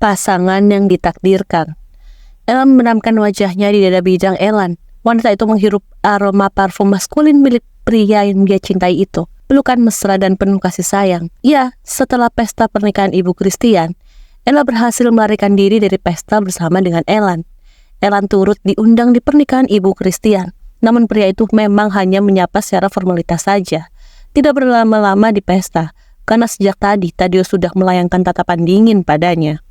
Pasangan yang ditakdirkan. Ella membenamkan wajahnya di dada bidang Elan. Wanita itu menghirup aroma parfum maskulin milik pria yang dia cintai itu. Pelukan mesra dan penuh kasih sayang. Ya, setelah pesta pernikahan Ibu Christian, Ella berhasil melarikan diri dari pesta bersama dengan Elan. Elan turut diundang di pernikahan Ibu Christian. Namun pria itu memang hanya menyapa secara formalitas saja. Tidak berlama-lama di pesta, karena sejak tadi Tadeo sudah melayangkan tatapan dingin padanya.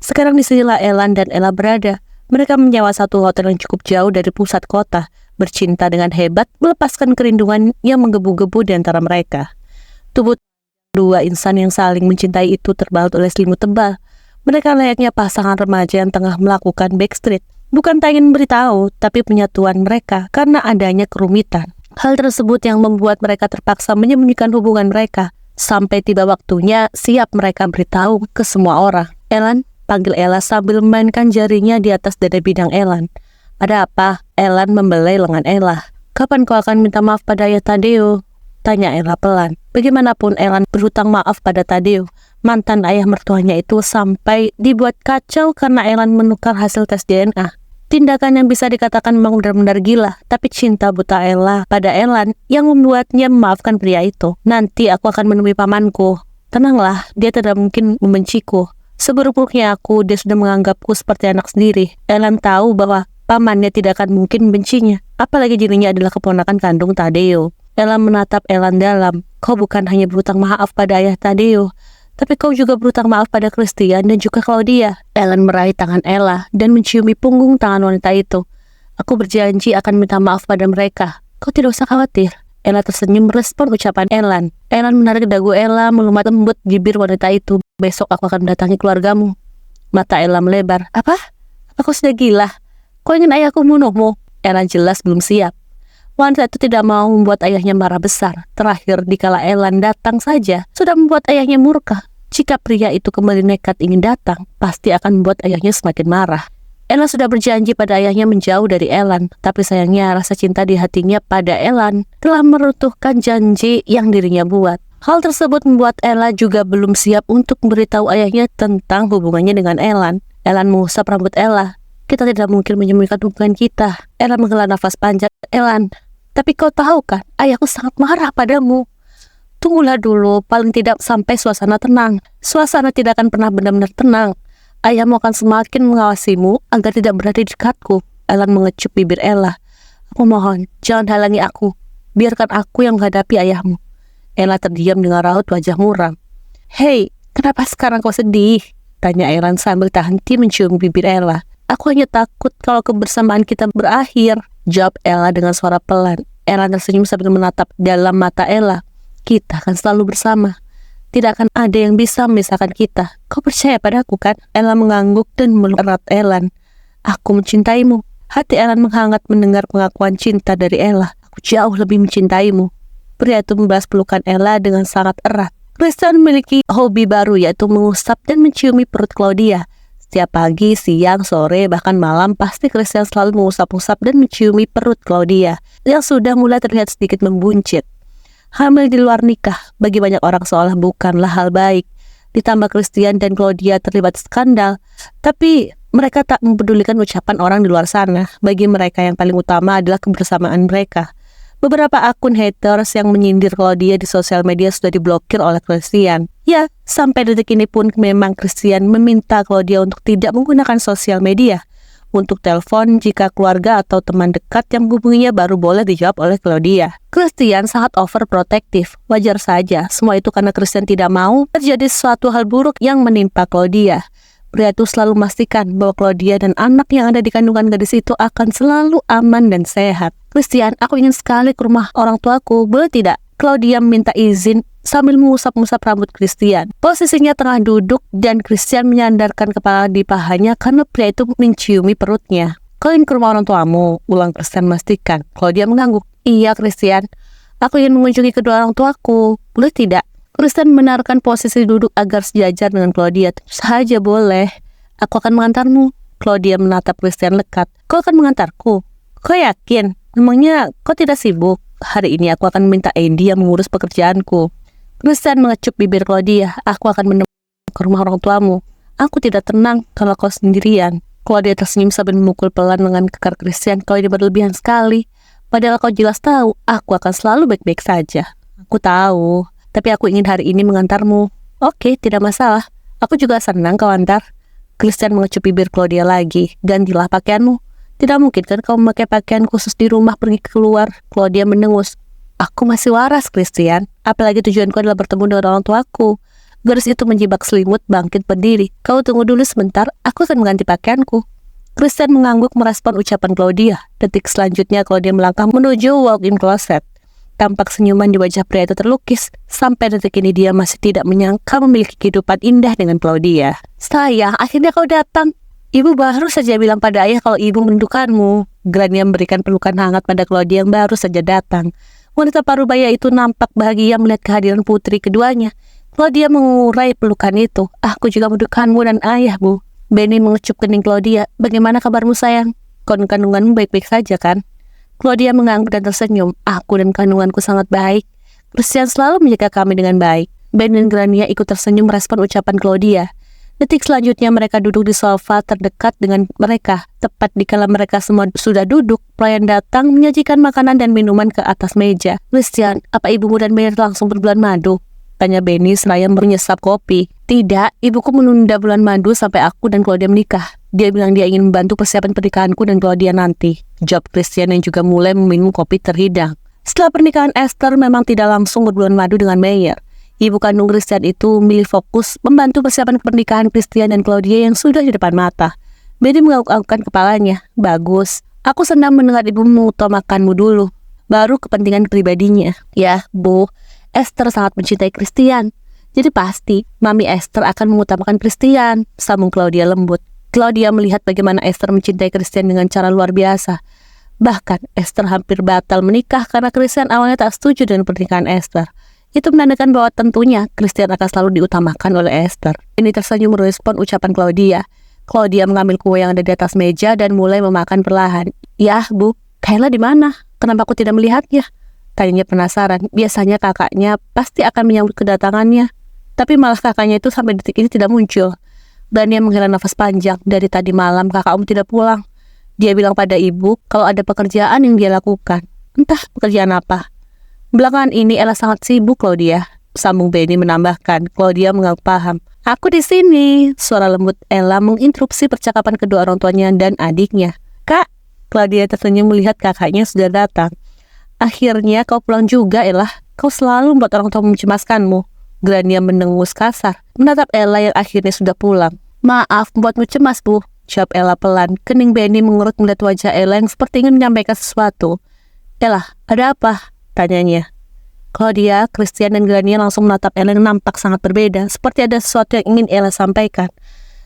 Sekarang disinilah Elan dan Ella berada. Mereka menyewa satu hotel yang cukup jauh dari pusat kota, bercinta dengan hebat, melepaskan kerinduan yang menggebu-gebu di antara mereka. Tubuh dua insan yang saling mencintai itu terbalut oleh selimut tebal. Mereka layaknya pasangan remaja yang tengah melakukan backstreet. Bukan tak ingin beritahu, tapi penyatuan mereka karena adanya kerumitan. Hal tersebut yang membuat mereka terpaksa menyembunyikan hubungan mereka. Sampai tiba waktunya, siap mereka beritahu ke semua orang. Elan, panggil Ella sambil memainkan jarinya di atas dada bidang Elan. Ada apa? Elan membelai lengan Ella. Kapan kau akan minta maaf pada ayah Tadeo? Tanya Ella pelan. Bagaimanapun Elan berhutang maaf pada Tadeo, mantan ayah mertuanya itu, sampai dibuat kacau karena Elan menukar hasil tes DNA. Tindakan yang bisa dikatakan memang benar-benar gila, tapi cinta buta Ella pada Elan yang membuatnya memaafkan pria itu. Nanti aku akan menemui pamanku. Tenanglah, dia tidak mungkin membenciku. Seburuk-buruknya aku, dia sudah menganggapku seperti anak sendiri. Elan tahu bahwa pamannya tidak akan mungkin membencinya, apalagi dirinya adalah keponakan kandung Tadeo. Ella menatap Elan dalam. Kau bukan hanya berhutang maaf pada ayah Tadeo, tapi kau juga berhutang maaf pada Christian dan juga Claudia. Elan meraih tangan Ella dan menciumi punggung tangan wanita itu. Aku berjanji akan minta maaf pada mereka. Kau tidak usah khawatir. Ella tersenyum merespon ucapan Elan. Elan menarik dagu Ella, melumat lembut bibir wanita itu. Besok aku akan mendatangi keluargamu. Mata Ella melebar. Apa? Aku sudah gila. Kau ingin ayahku membunuhmu? Ella jelas belum siap. Wanita itu tidak mau membuat ayahnya marah besar. Terakhir, dikala Elan datang saja, sudah membuat ayahnya murka. Jika pria itu kembali nekat ingin datang, pasti akan membuat ayahnya semakin marah. Ella sudah berjanji pada ayahnya menjauh dari Elan, tapi sayangnya rasa cinta di hatinya pada Elan telah meruntuhkan janji yang dirinya buat. Hal tersebut membuat Ella juga belum siap untuk memberitahu ayahnya tentang hubungannya dengan Elan. Elan mengusap rambut Ella. Kita tidak mungkin menyembunyikan hubungan kita. Ella menghela nafas panjang. Elan, tapi kau tahu kan, ayahku sangat marah padamu. Tunggulah dulu, paling tidak sampai suasana tenang. Suasana tidak akan pernah benar-benar tenang. Ayahmu akan semakin mengawasimu agar tidak berada di dekatku. Elan mengecup bibir Ella. Aku mohon, jangan halangi aku. Biarkan aku yang menghadapi ayahmu. Ella terdiam dengan raut wajah muram. Hei, kenapa sekarang kau sedih? Tanya Elan sambil tak henti mencium bibir Ella. Aku hanya takut kalau kebersamaan kita berakhir. Jawab Ella dengan suara pelan. Elan tersenyum sambil menatap dalam mata Ella. Kita akan selalu bersama. Tidak akan ada yang bisa memisahkan kita. Kau percaya padaku kan? Ella mengangguk dan meluk erat Elan. Aku mencintaimu. Hati Elan menghangat mendengar pengakuan cinta dari Ella. Aku jauh lebih mencintaimu. Pria itu membalas pelukan Ella dengan sangat erat. Christian memiliki hobi baru, yaitu mengusap dan menciumi perut Claudia. Setiap pagi, siang, sore, bahkan malam, pasti Christian selalu mengusap-usap dan menciumi perut Claudia yang sudah mulai terlihat sedikit membuncit. Hamil di luar nikah bagi banyak orang seolah bukanlah hal baik. Ditambah Christian dan Claudia terlibat skandal, tapi mereka tak mempedulikan ucapan orang di luar sana. Bagi mereka yang paling utama adalah kebersamaan mereka. Beberapa akun haters yang menyindir Claudia di sosial media sudah diblokir oleh Christian. Ya, sampai detik ini pun memang Christian meminta Claudia untuk tidak menggunakan sosial media. Untuk telepon, jika keluarga atau teman dekat yang menghubunginya baru boleh dijawab oleh Claudia. Christian sangat overprotective. Wajar saja, semua itu karena Christian tidak mau terjadi sesuatu hal buruk yang menimpa Claudia. Pria itu selalu memastikan bahwa Claudia dan anak yang ada di kandungan gadis itu akan selalu aman dan sehat. Christian, aku ingin sekali ke rumah orang tuaku, boleh tidak? Claudia meminta izin sambil mengusap-ngusap rambut Christian. Posisinya tengah duduk dan Christian menyandarkan kepala di pahanya karena pria itu menciumi perutnya. Kau ingin ke rumah orang tuamu? Ulang Christian memastikan. Claudia mengangguk. Iya Christian, aku ingin mengunjungi kedua orang tuaku, boleh tidak? Christian membenarkan posisi duduk agar sejajar dengan Claudia. Tentu saja boleh. Aku akan mengantarmu. Claudia menatap Christian lekat. Kau akan mengantarku? Kau yakin? Memangnya kau tidak sibuk? Hari ini aku akan minta Andy yang mengurus pekerjaanku. Christian mengecup bibir Claudia. Aku akan menemui ke rumah orang tuamu. Aku tidak tenang kalau kau sendirian. Claudia tersenyum sambil memukul pelan lengan kekar Christian. Kau ini berlebihan sekali. Padahal kau jelas tahu, aku akan selalu baik-baik saja. Aku tahu, tapi aku ingin hari ini mengantarmu. Oke, tidak masalah. Aku juga senang kau antar. Christian mengecup bibir Claudia lagi. Gantilah pakaianmu. Tidak mungkin kan kau memakai pakaian khusus di rumah pergi keluar. Claudia mendengus. Aku masih waras, Christian. Apalagi tujuanku adalah bertemu dengan orang tuaku. Garis itu menjebak selimut, bangkit berdiri. Kau tunggu dulu sebentar, aku akan mengganti pakaianku. Christian mengangguk merespon ucapan Claudia. Detik selanjutnya Claudia melangkah menuju walk-in closet. Tampak senyuman di wajah pria itu terlukis. Sampai detik ini dia masih tidak menyangka memiliki kehidupan indah dengan Claudia. Sayang, akhirnya kau datang. Ibu baru saja bilang pada ayah kalau ibu merindukanmu. Grania memberikan pelukan hangat pada Claudia yang baru saja datang. Wanita parubaya itu nampak bahagia melihat kehadiran putri keduanya. Claudia mengurai pelukan itu. Aku juga merindukanmu dan ayah, Bu. Benny mengecup kening Claudia. Bagaimana kabarmu, sayang? Kandunganmu baik-baik saja, kan? Claudia mengangguk dan tersenyum. Aku dan kandunganku sangat baik. Christian selalu menjaga kami dengan baik. Benny dan Grania ikut tersenyum merespon ucapan Claudia. Detik selanjutnya mereka duduk di sofa terdekat dengan mereka. Tepat dikala mereka semua sudah duduk, pelayan datang menyajikan makanan dan minuman ke atas meja. Christian, apa ibumu dan Meyer langsung berbulan madu? Tanya Benny seraya menyesap kopi. Tidak, ibuku menunda bulan madu sampai aku dan Claudia menikah. Dia bilang dia ingin membantu persiapan pernikahanku dan Claudia nanti. Jawab Christian yang juga mulai meminum kopi terhidang. Setelah pernikahan Esther memang tidak langsung berbulan madu dengan Meyer. Ibu kandung Christian itu memilih fokus membantu persiapan pernikahan Christian dan Claudia yang sudah di depan mata. Benny mengangguk-anggukkan kepalanya. Bagus, aku senang mendengar ibu mengutamakanmu dulu, baru kepentingan pribadinya. Ya, Bu. Esther sangat mencintai Christian. Jadi pasti Mami Esther akan mengutamakan Christian, sambung Claudia lembut. Claudia melihat bagaimana Esther mencintai Christian dengan cara luar biasa. Bahkan Esther hampir batal menikah karena Christian awalnya tak setuju dengan pernikahan Esther. Itu menandakan bahwa tentunya Christian akan selalu diutamakan oleh Esther. Ini tersenyum merespon ucapan Claudia. Claudia mengambil kue yang ada di atas meja dan mulai memakan perlahan. Ya, Bu, Kayla di mana? Kenapa aku tidak melihatnya? Tanyanya penasaran. Biasanya kakaknya pasti akan menyambut kedatangannya. Tapi malah kakaknya itu sampai detik ini tidak muncul. Dania menghela nafas panjang. Dari tadi malam kakakmu tidak pulang. Dia bilang pada ibu kalau ada pekerjaan yang dia lakukan. Entah pekerjaan apa. Belakangan ini Ella sangat sibuk, Claudia. Sambung Benny menambahkan. Claudia mengangguk paham. Aku di sini. Suara lembut Ella menginterupsi percakapan kedua orang tuanya dan adiknya. Kak, Claudia tersenyum melihat kakaknya sudah datang. Akhirnya kau pulang juga, Ella. Kau selalu membuat orang tua mencemaskanmu. Grania mendengus kasar, menatap Ella yang akhirnya sudah pulang. Maaf, membuatmu cemas, Bu. Jawab Ella pelan. Kening Benny mengurut melihat wajah Ella yang seperti ingin menyampaikan sesuatu. Ella, ada apa? Tanyanya. Claudia, Christian, dan Grania langsung menatap Ella yang nampak sangat berbeda, seperti ada sesuatu yang ingin Ella sampaikan.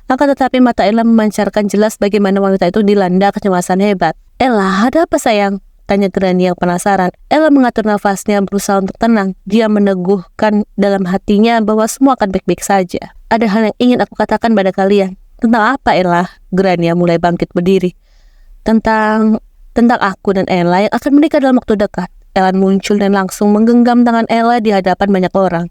Akan tetapi mata Ella memancarkan jelas bagaimana wanita itu dilanda kecemasan hebat. Ella, ada apa sayang? Tanya Grania yang penasaran. Ella mengatur nafasnya berusaha untuk tenang. Dia meneguhkan dalam hatinya bahwa semua akan baik-baik saja. Ada hal yang ingin aku katakan pada kalian. Tentang apa, Ella? Grania mulai bangkit berdiri. Tentang aku dan Ella yang akan menikah dalam waktu dekat. Ella muncul dan langsung menggenggam tangan Ella di hadapan banyak orang.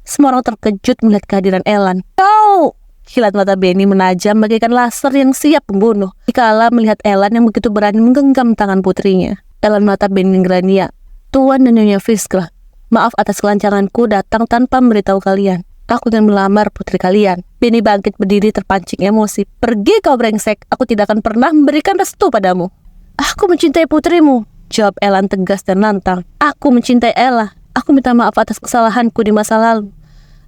Semua orang terkejut melihat kehadiran Ella. Kau! Kilat mata Benny menajam bagaikan laser yang siap membunuh. Dikala melihat Ella yang begitu berani menggenggam tangan putrinya. Ella menatap Benny dan Grania. Tuan dan Nyonya Friska, maaf atas kelancanganku datang tanpa memberitahu kalian. Aku ingin melamar putri kalian. Benny bangkit berdiri terpancing emosi. Pergi kau brengsek, aku tidak akan pernah memberikan restu padamu. Aku mencintai putrimu, jawab Ella tegas dan lantang. Aku mencintai Ella. Aku minta maaf atas kesalahanku di masa lalu.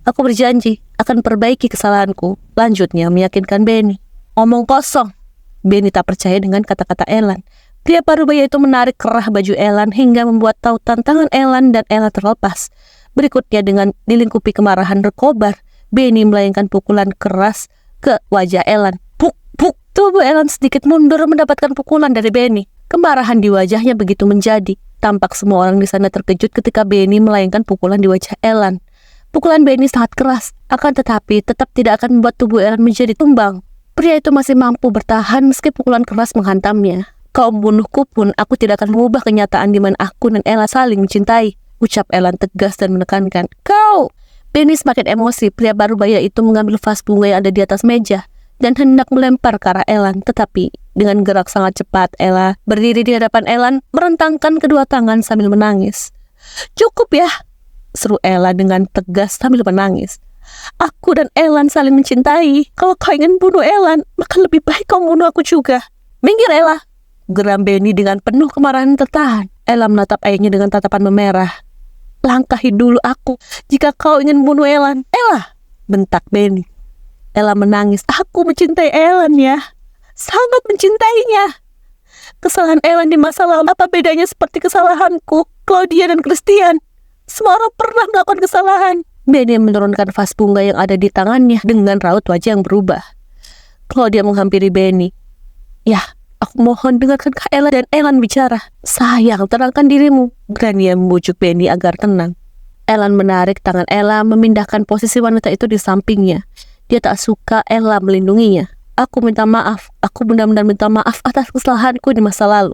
Aku berjanji akan perbaiki kesalahanku. Lanjutnya meyakinkan Benny. Omong kosong. Benny tak percaya dengan kata-kata Ellen. Pria parubaya itu menarik kerah baju Ellen hingga membuat tautan tangan Ellen dan Ella terlepas. Berikutnya dengan dilingkupi kemarahan berkobar, Benny melayangkan pukulan keras ke wajah Ellen. Puk, puk. Tubuh Ellen sedikit mundur mendapatkan pukulan dari Benny. Kemarahan di wajahnya begitu menjadi. Tampak semua orang di sana terkejut ketika Benny melayangkan pukulan di wajah Ellen. Pukulan Benny sangat keras, akan tetapi tetap tidak akan membuat tubuh Ellen menjadi tumbang. Pria itu masih mampu bertahan meski pukulan keras menghantamnya. Kau membunuhku pun aku tidak akan mengubah kenyataan di mana aku dan Ella saling mencintai, ucap Ellen tegas dan menekankan. Kau! Benny semakin emosi. Pria parubaya itu mengambil vas bunga yang ada di atas meja dan hendak melempar ke arah Elan. Tetapi dengan gerak sangat cepat, Ella berdiri di hadapan Elan, merentangkan kedua tangan sambil menangis. "Cukup ya," seru Ella dengan tegas sambil menangis. "Aku dan Elan saling mencintai. Kalau kau ingin bunuh Elan, maka lebih baik kau bunuh aku juga." "Minggir, Ella," geram Benny dengan penuh kemarahan tertahan. Ella menatap ayahnya dengan tatapan memerah. "Langkahi dulu aku jika kau ingin bunuh Elan." "Ella," bentak Benny. Ella menangis. "Aku mencintai Elan ya. Sangat mencintainya. Kesalahan Elan di masa lalu apa bedanya seperti kesalahanku, Claudia dan Christian? Semua orang pernah melakukan kesalahan." Benny menurunkan vas bunga yang ada di tangannya dengan raut wajah yang berubah. Claudia menghampiri Benny. "Ya, aku mohon dengarkan Kak Ella dan Elan bicara. Sayang, tenangkan dirimu." Grania membujuk Benny agar tenang. Elan menarik tangan Ella, memindahkan posisi wanita itu di sampingnya. Dia tak suka Ella melindunginya. "Aku minta maaf. Aku benar-benar minta maaf atas kesalahanku di masa lalu.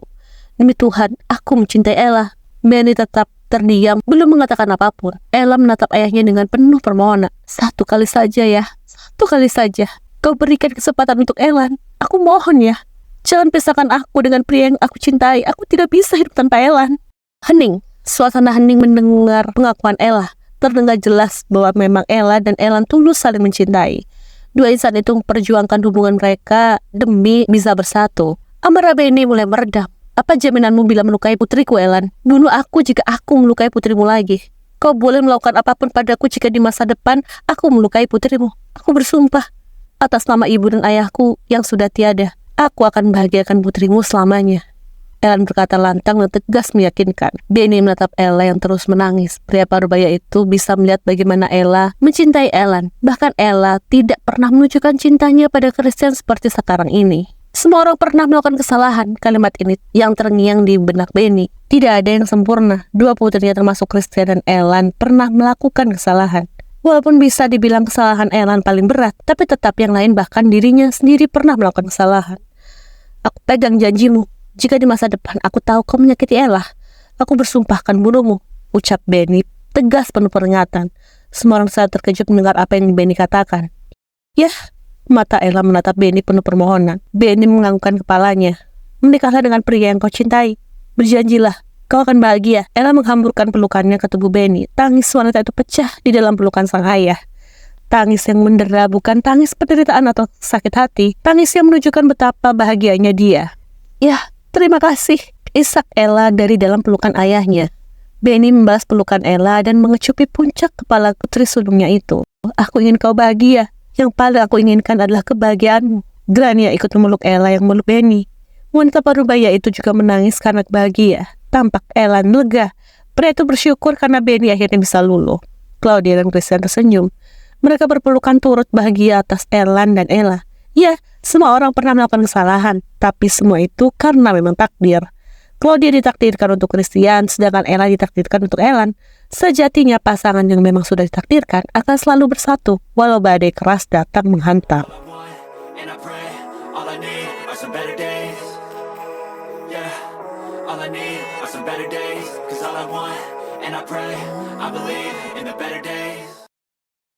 Demi Tuhan, aku mencintai Ella." Benny tetap terdiam, belum mengatakan apapun. Ella menatap ayahnya dengan penuh permohonan. "Satu kali saja ya. Satu kali saja. Kau berikan kesempatan untuk Elan. Aku mohon ya. Jangan pisahkan aku dengan pria yang aku cintai. Aku tidak bisa hidup tanpa Elan." Hening. Suasana hening mendengar pengakuan Ella. Terdengar jelas bahwa memang Ella dan Elan tulus saling mencintai. Dua insan itu memperjuangkan hubungan mereka demi bisa bersatu. Amarah Benny mulai meredam. "Apa jaminanmu bila melukai putriku, Elan? Bunuh aku jika aku melukai putrimu lagi. Kau boleh melakukan apapun padaku jika di masa depan aku melukai putrimu. Aku bersumpah atas nama ibu dan ayahku yang sudah tiada, aku akan membahagiakan putrimu selamanya." Elan berkata lantang dan tegas meyakinkan. Benny menatap Ella yang terus menangis. Pria parubaya itu bisa melihat bagaimana Ella mencintai Elan. Bahkan Ella tidak pernah menunjukkan cintanya pada Christian seperti sekarang ini. Semua orang pernah melakukan kesalahan. Kalimat ini yang terngiang di benak Benny. Tidak ada yang sempurna. Dua putrinya termasuk Christian dan Elan pernah melakukan kesalahan. Walaupun bisa dibilang kesalahan Elan paling berat, tapi tetap yang lain bahkan dirinya sendiri pernah melakukan kesalahan. "Aku pegang janjimu. Jika di masa depan aku tahu kau menyakiti Ella, aku bersumpah akan bunuhmu," ucap Benny tegas penuh peringatan. Semua orang sangat terkejut mendengar apa yang Benny katakan. "Ya," mata Ella menatap Benny penuh permohonan. Benny menganggukkan kepalanya. "Menikahlah dengan pria yang kau cintai. Berjanjilah, kau akan bahagia." Ella menghamburkan pelukannya ke tubuh Benny. Tangis wanita itu pecah di dalam pelukan sang ayah. Tangis yang mendera, bukan tangis penderitaan atau sakit hati. Tangis yang menunjukkan betapa bahagianya dia. "Ya, terima kasih," isak Ella dari dalam pelukan ayahnya. Benny membalas pelukan Ella dan mengecupi puncak kepala putri sulungnya itu. "Aku ingin kau bahagia. Yang paling aku inginkan adalah kebahagiaanmu." Grania ikut memeluk Ella yang memeluk Benny. Wanita parubaya itu juga menangis karena bahagia. Tampak Ella lega. Pria itu bersyukur karena Benny akhirnya bisa luluh. Claudia dan Christian tersenyum. Mereka berpelukan turut bahagia atas Elan dan Ella. Ya, semua orang pernah melakukan kesalahan, tapi semua itu karena memang takdir. Claudia ditakdirkan untuk Christian, sedangkan Ella ditakdirkan untuk Elan. Sejatinya pasangan yang memang sudah ditakdirkan akan selalu bersatu, walau badai keras datang menghantam. All I need are some better days, 'cause all I want, and I pray, I believe in the better days.